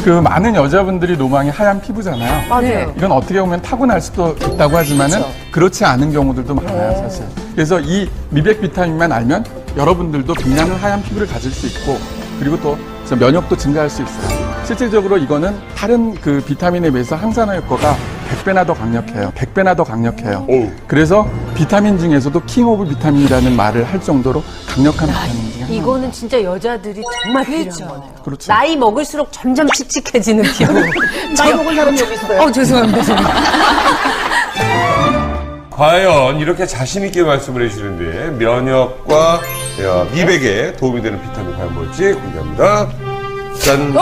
그 많은 여자분들이 노망이 하얀 피부잖아요. 맞아요. 이건 어떻게 보면 타고날 수도 있다고 하지만은 그렇지 않은 경우들도 많아요, 사실. 그래서 이 미백 비타민만 알면 여러분들도 빛나는 하얀 피부를 가질 수 있고, 그리고 또 면역도 증가할 수 있어요. 실질적으로 이거는 다른 그 비타민에 비해서 항산화 효과가 100배나 더 강력해요. 100배나 더 강력해요. 그래서 비타민 중에서도 킹 오브 비타민이라는 말을 할 정도로 강력한 비타민 중에 하나입니다. 이거는 진짜 여자들이 정말 필요한 거네요. 그렇죠. 나이 먹을수록 점점 칙칙해지는 피부. 나이 먹은 사람이 여기 있어요. 죄송합니다. 과연 이렇게 자신있게 말씀을 해주시는데 면역과 미백에 도움이 되는 비타민 과연 뭘지 공개합니다. 짠!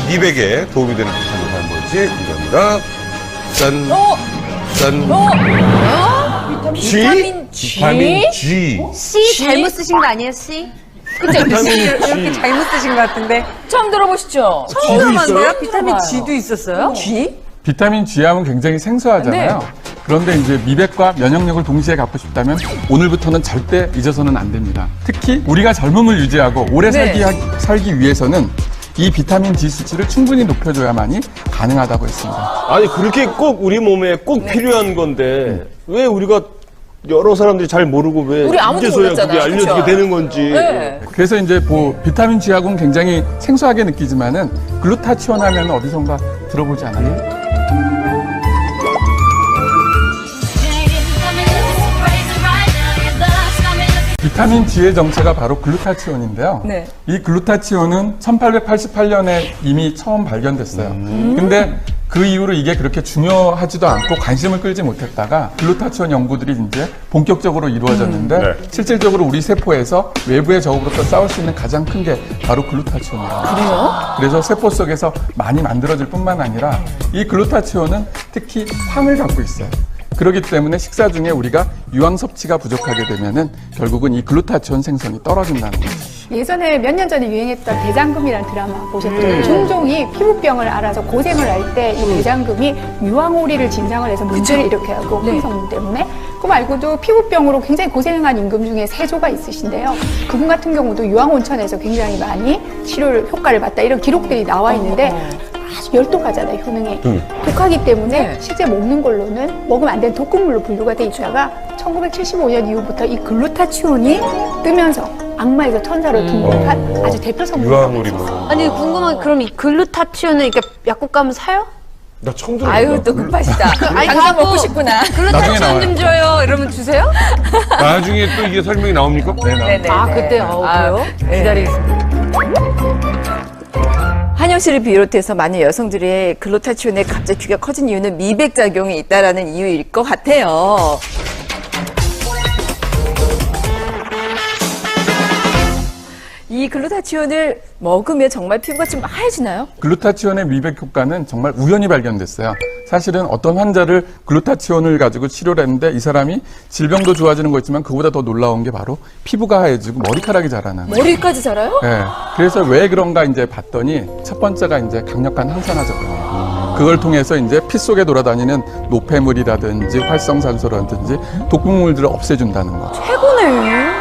미백에 도움이 되는 비타민 과연 뭘지 공개합니다. 짠! 짠! 비타민 G? 비타민 G. C 잘못 쓰신 거 아니에요, C? 그쵸? 이렇게 잘못 쓰신 것 같은데. 처음 들어보시죠? 처음 들어봤는데요? 비타민 G도 있었어요? G? 비타민 G하면 굉장히 생소하잖아요. 그런데 이제 미백과 면역력을 동시에 갖고 싶다면 오늘부터는 절대 잊어서는 안 됩니다. 특히 우리가 젊음을 유지하고 오래 살기 위해서는 이 비타민 D 수치를 충분히 높여줘야만이 가능하다고 했습니다. 아니 그렇게 꼭 우리 몸에 꼭 필요한 건데 왜 우리가 여러 사람들이 잘 모르고 왜 우리 아무도 이제서야 몰랐잖아요. 그게 알려지게 그쵸? 되는 건지. 네. 그래서 이제 비타민 G하고는 굉장히 생소하게 느끼지만은 글루타치온 하면 어디선가 들어보지 않아요? 비타민 G의 정체가 바로 글루타치온인데요. 네. 이 글루타치온은 1888년에 이미 처음 발견됐어요. 근데 그 이후로 이게 그렇게 중요하지도 않고 관심을 끌지 못했다가 글루타치온 연구들이 이제 본격적으로 이루어졌는데 네. 실질적으로 우리 세포에서 외부의 적으로서 싸울 수 있는 가장 큰 게 바로 글루타치온이에요. 그래요? 그래서 세포 속에서 많이 만들어질 뿐만 아니라 이 글루타치온은 특히 황을 갖고 있어요. 그렇기 때문에 식사 중에 우리가 유황 섭취가 부족하게 되면은 결국은 이 글루타치온 생성이 떨어진다는 거죠. 예전에 몇 년 전에 유행했던 대장금이라는 드라마 보셨죠? 종종이 피부병을 알아서 고생을 할 때 이 대장금이 유황오리를 진상을 해서 문제를 일으켜야 하고 황성분 때문에. 그 말고도 피부병으로 굉장히 고생한 임금 중에 세조가 있으신데요. 그분 같은 경우도 유황온천에서 굉장히 많이 치료를 효과를 봤다 이런 기록들이 나와 있는데 아주 열독하잖아요, 효능이. 독하기 때문에 실제 먹는 걸로는 먹으면 안 되는 독극물로 분류가 돼 있다가 1975년 이후부터 이 글루타치온이 뜨면서 악마에서 천사로 등극한 아주 대표 성분이 유황오리 뭐. 아니, 궁금한 게 그럼 이 글루타치온을 이렇게 약국 가면 사요? 나 처음 들어. 아유, 또 급하시다. 아니, 당장 가고 먹고 싶구나. 나중에 글루타치온 나와요. 좀 줘요. 이러면 주세요? 나중에 또 이게 설명이 나옵니까? 네, 나옵니다. 네네. 아, 그때, 그래요? 기다리겠습니다. 한영 씨를 비롯해서 많은 여성들의 글루타치온의 갑자기 귀가 커진 이유는 미백 작용이 있다라는 이유일 것 같아요. 이 글루타치온을 먹으면 정말 피부가 좀 하얘지나요? 글루타치온의 미백 효과는 정말 우연히 발견됐어요. 사실은 어떤 환자를 글루타치온을 가지고 치료를 했는데 이 사람이 질병도 좋아지는 거 있지만 그보다 더 놀라운 게 바로 피부가 하얘지고 머리카락이 자라는. 머리까지 자라요? 네. 그래서 왜 그런가 이제 봤더니 첫 번째가 이제 강력한 항산화 작용이에요. 그걸 통해서 이제 피 속에 돌아다니는 노폐물이라든지 활성산소라든지 독극물들을 없애준다는 거. 최고네.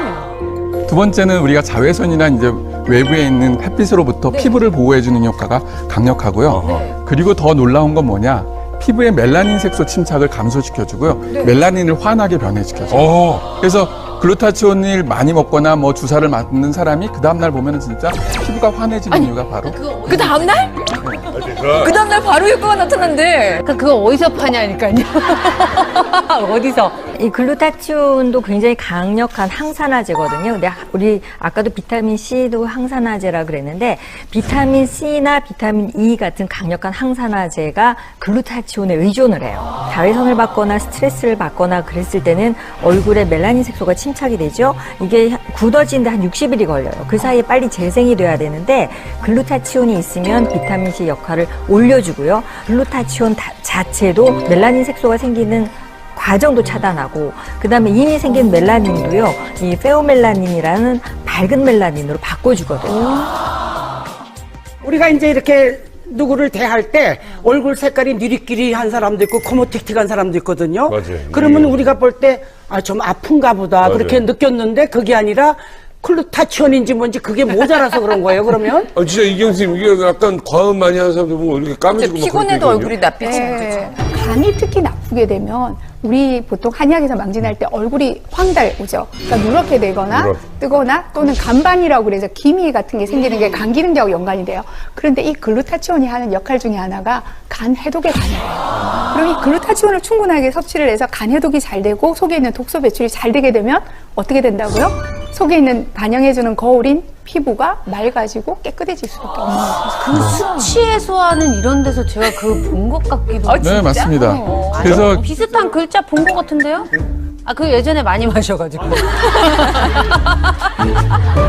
두 번째는 우리가 자외선이나 이제 외부에 있는 햇빛으로부터 피부를 보호해주는 효과가 강력하고요. 그리고 더 놀라운 건 뭐냐? 피부의 멜라닌 색소 침착을 감소시켜주고요. 멜라닌을 환하게 변해시켜줘요. 그래서 글루타치온을 많이 먹거나 뭐 주사를 맞는 사람이 그 다음날 보면은 진짜 피부가 환해지는 이유가 바로 그 다음날? 그 다음날 바로 효과가 나타난대. 그러니까 그거 어디서 파냐니까요. 어디서? 이 글루타치온도 굉장히 강력한 항산화제거든요. 근데 우리 아까도 비타민 C도 항산화제라 그랬는데 비타민 C나 비타민 E 같은 강력한 항산화제가 글루타치온에 의존을 해요. 자외선을 받거나 스트레스를 받거나 그랬을 때는 얼굴에 멜라닌 색소가 침착이 되죠. 이게 굳어지는데 한 60일이 걸려요. 그 사이에 빨리 재생이 돼야 되는데 글루타치온이 있으면 비타민 C 역할을 올려주고요. 글루타치온 자체도 멜라닌 색소가 생기는 과정도 차단하고 그다음에 이미 생긴 멜라닌도요. 이 페오멜라닌이라는 밝은 멜라닌으로 바꿔주거든요. 우리가 이제 이렇게 누구를 대할 때 얼굴 색깔이 느리끼리한 사람도 있고 코모틱틱한 사람도 있거든요. 맞아요. 그러면 우리가 볼 때 좀 아픈가 보다 맞아요. 그렇게 느꼈는데 그게 아니라 글루타치온인지 뭔지 그게 모자라서 그런 거예요. 그러면 진짜 이경수님, 이게 약간 과음 많이 하는 사람들 보면 이렇게 까매지고 막 피곤해도 그렇게 얼굴이 나쁘지는 거죠. 네. 간이 특히 나쁘게 되면 우리 보통 한약에서 망진할 때 얼굴이 황달 오죠. 그러니까 누렇게 되거나 누렇. 뜨거나 또는 간반이라고 그래서 기미 같은 게 생기는 게 간 기능제하고 연관이 돼요. 그런데 이 글루타치온이 하는 역할 중에 하나가 간 해독에 관여해요. 그럼 이 글루타치온을 충분하게 섭취를 해서 간 해독이 잘 되고 속에 있는 독소 배출이 잘 되게 되면 어떻게 된다고요? 속에 있는 반영해주는 거울인 피부가 맑아지고 깨끗해질 수밖에 없는 거죠. 그 수치 해소하는 이런 데서 제가 그 본 것 같기도 하고. 네, 맞습니다. 그래서 비슷한 글자 본 것 같은데요? 아, 그 예전에 많이 마셔가지고.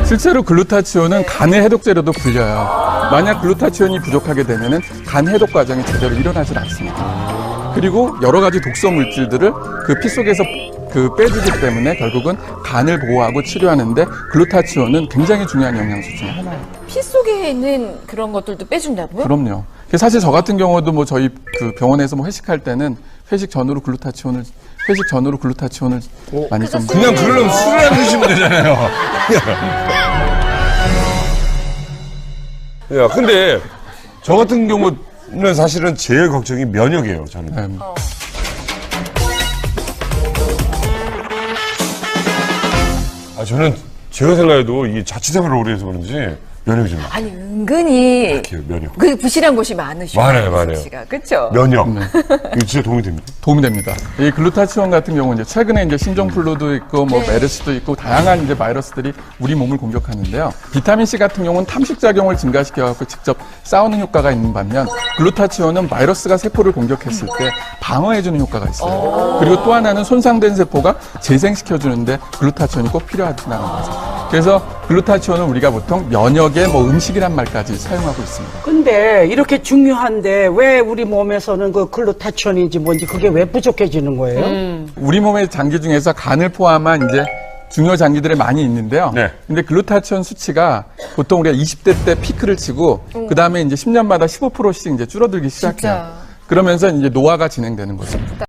실제로 글루타치온은 간의 해독제로도 불려요. 만약 글루타치온이 부족하게 되면은 간 해독 과정이 제대로 일어나질 않습니다. 그리고 여러 가지 독소 물질들을 그 피 속에서 빼주기 때문에 결국은 간을 보호하고 치료하는데 글루타치온은 굉장히 중요한 영양소 중에 하나예요. 피 속에 있는 그런 것들도 빼준다고요? 그럼요. 사실 저 같은 경우도 뭐 저희 그 병원에서 뭐 회식할 때는 회식 전후로 글루타치온을 많이 좀 그냥 그러려면 술을 안 드시면 되잖아요. 야, 근데 저 같은 경우는 사실은 제일 걱정이 면역이에요, 저는. 네. 저는 제가 생각해도 이 자취생활을 오래 해서 그런지 면역이 좀 아니 은근히 약해요, 면역. 그 부실한 곳이 많으시죠. 많아요. 그렇죠. 면역. 이거 진짜 도움이 됩니다. 도움이 됩니다. 이 글루타치온 같은 경우는 이제 최근에 이제 신종플루도 있고 뭐 메르스도 있고 다양한 이제 바이러스들이 우리 몸을 공격하는데요. 비타민 C 같은 경우는 탐식 작용을 증가시켜 갖고 직접 싸우는 효과가 있는 반면 글루타치온은 바이러스가 세포를 공격했을 때 방어해 주는 효과가 있어요. 그리고 또 하나는 손상된 세포가 재생시켜 주는데 글루타치온이 꼭 필요하다는 거죠. 그래서 글루타치온은 우리가 보통 면역의 뭐 음식이란 말까지 사용하고 있습니다. 근데 이렇게 중요한데 왜 우리 몸에서는 그 글루타치온인지 뭔지 그게 왜 부족해지는 거예요? 우리 몸의 장기 중에서 간을 포함한 이제 중요 장기들이 많이 있는데요. 네. 근데 글루타치온 수치가 보통 우리가 20대 때 피크를 치고 그 다음에 이제 10년마다 15%씩 이제 줄어들기 시작해요. 그러면서 이제 노화가 진행되는 거죠.